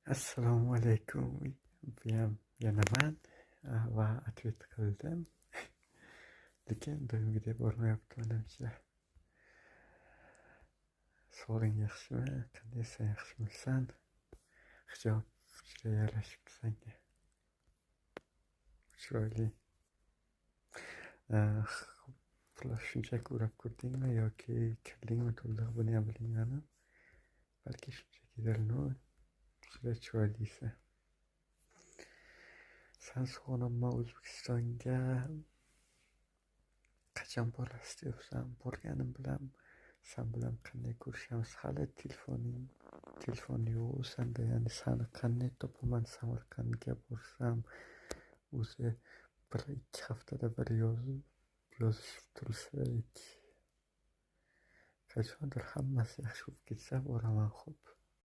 Assalomu alaykum. Buyam yana man va atvet qildim. Lekin doimgidek bormayapti menimcha. Sog'lig'ing yaxshimi? Qandaysan, yaxshimisan? Hijob juda yarashibdi senga. Chiroyli. Xulosa shunchaki urab ko'rdingmi yoki kirdingmi to'liq buni ham bilmayman. Balki shunchakidir. Juda chiroylisan. San so'g'inimman O'zbekistonga qachon borasiz deyapsan? Borganim bilan san bilan qanday ko'rishamiz? Hali telefon yo'q o'shanda, ya'ni sani qanday topaman? Samarqandga borsam o'zi 1-2 haftada bir yozishib tursak, qachondir hammasi yaxshi bo'lib ketsa boraman. Xo'p.